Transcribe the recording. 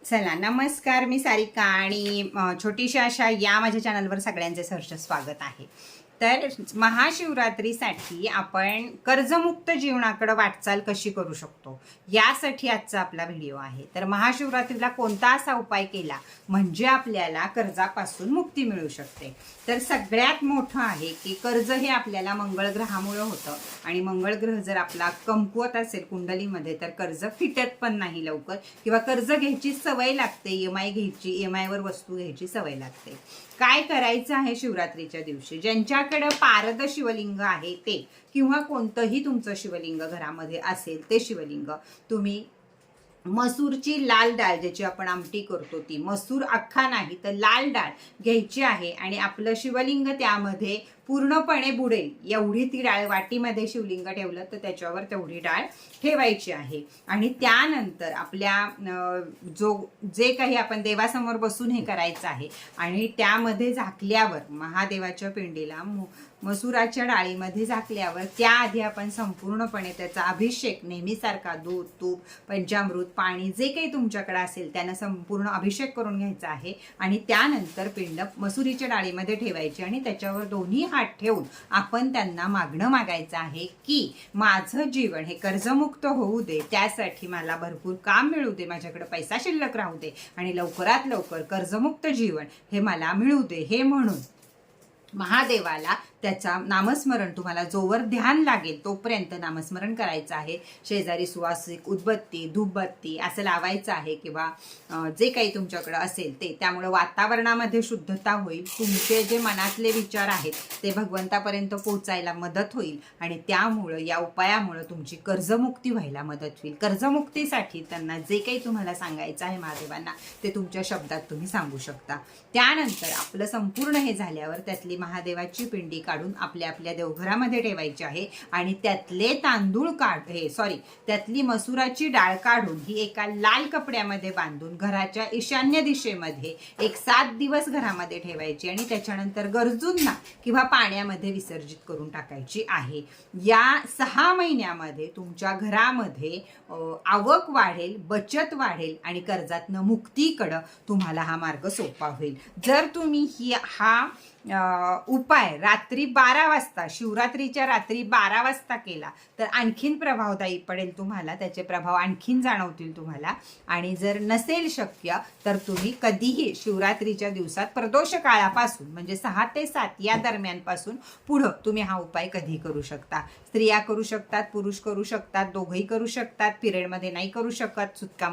चला नमस्कार, मी सारिका आणि छोटीशी अशा या माझ्या चॅनलवर सगळ्यांचे सहर्ष स्वागत आहे. तर महाशिवरात्रीसाठी आपण कर्जमुक्त जीवनाकडे वाटचाल कशी करू शकतो यासाठी आजचा आपला व्हिडिओ आहे. तर महाशिवरात्रीला कोणता असा उपाय केला म्हणजे आपल्याला कर्जापासून मुक्ती मिळू शकते. तर सगळ्यात मोठं आहे की कर्ज हे आपल्याला मंगळ ग्रहामुळे होतं आणि मंगळ ग्रह जर आपला कमकुवत असेल कुंडलीमध्ये तर कर्ज फिटत पण नाही लवकर, किंवा कर्ज घ्यायची सवय लागते, EMI घ्यायची, EMI वर वस्तू घ्यायची सवय लागते. काय करायचं आहे शिवरात्रीच्या दिवशी? ज्यांच्याकडे पारद शिवलिंग आहे ते, किंवा कोणतंही तुमचं शिवलिंग घरामध्ये असेल ते शिवलिंग तुम्ही मसूरची लाल डाळ, ज्याची आपण आमटी करतो ती मसूर अख्खा नाही तर लाल डाळ घ्यायची आहे आणि आपलं शिवलिंग त्यामध्ये पूर्णपणे बुडेल एवढी ती डाळ, वाटीमध्ये शिवलिंग ठेवलं तर त्याच्यावर तेवढी डाळ ठेवायची आहे. आणि त्यानंतर आपल्या जे काही आपण देवासमोर बसून हे करायचं आहे आणि त्यामध्ये झाकल्यावर महादेवाच्या पिंडीला मसुराच्या डाळीमध्ये झाकल्यावर त्याआधी आपण संपूर्णपणे त्याचा अभिषेक नेहमीसारखा दूध, तूप, पंचामृत, पाणी जे काही तुमच्याकडे असेल त्यानं संपूर्ण अभिषेक करून घ्यायचा आहे. आणि त्यानंतर पिंड मसुरीच्या डाळीमध्ये ठेवायची आणि त्याच्यावर दोन्ही हात ठेवून आपण त्यांना मागणं मागायचं आहे की माझं जीवन हे कर्जमुक्त होऊ दे, त्यासाठी मला भरपूर काम मिळू दे, माझ्याकडे पैसा शिल्लक राहू दे आणि लवकरात लवकर कर्जमुक्त जीवन हे मला मिळू दे. हे म्हणून महादेवाला त्याचा नामस्मरण तुम्हाला जोवर ध्यान लागेल तोपर्यंत नामस्मरण करायचं आहे. शेजारी सुवासिक उदबत्ती, धूपबत्ती असं लावायचं आहे, किंवा जे काही तुमच्याकडे असेल ते. त्यामुळे वातावरणामध्ये शुद्धता होईल, तुमचे जे मनातले विचार आहेत ते भगवंतापर्यंत पोहोचायला मदत होईल आणि त्यामुळं या उपायामुळं तुमची कर्जमुक्ती व्हायला मदत होईल. कर्जमुक्तीसाठी त्यांना जे काही तुम्हाला सांगायचं आहे महादेवांना ते तुमच्या शब्दात तुम्ही सांगू शकता. त्यानंतर आपलं संपूर्ण हे झाल्यावर त्यातली महादेवाची पिंडी काढून आपल्या आपल्या देवघरामध्ये ठेवायची आहे आणि त्यातले तांदूळ त्यातली मसुराची डाळ काढून ही एका लाल कपड्यामध्ये बांधून घराच्या ईशान्य दिशेमध्ये 7 दिवस घरामध्ये ठेवायची आणि त्याच्यानंतर गरजूंना किंवा पाण्यामध्ये विसर्जित करून टाकायची आहे. या 6 महिन्यामध्ये तुमच्या घरामध्ये आवक वाढेल, बचत वाढेल आणि कर्जातनं मुक्तीकडं तुम्हाला हा मार्ग सोपा होईल. जर तुम्ही हा उपाय रात्री 12 वाजता, शिवरात्रीच्या रात्री 12 वाजता केला तर आणखीन प्रभावदायी पडेल तुम्हाला, त्याचे प्रभाव आणखीन जाणवतील तुम्हाला. आणि जर नसेल शक्य तर तुम्ही कधीही शिवरात्रीच्या दिवसात प्रदोष काळापासून म्हणजे 6 ते 7 या दरम्यानपासून पुढं तुम्ही हा उपाय कधी करू शकता. स्त्रिया करू शकतात, पुरुष करू शकतात, दोघंही करू शकतात. पिरियडमध्ये नाही करू शकत, सुतकामध्ये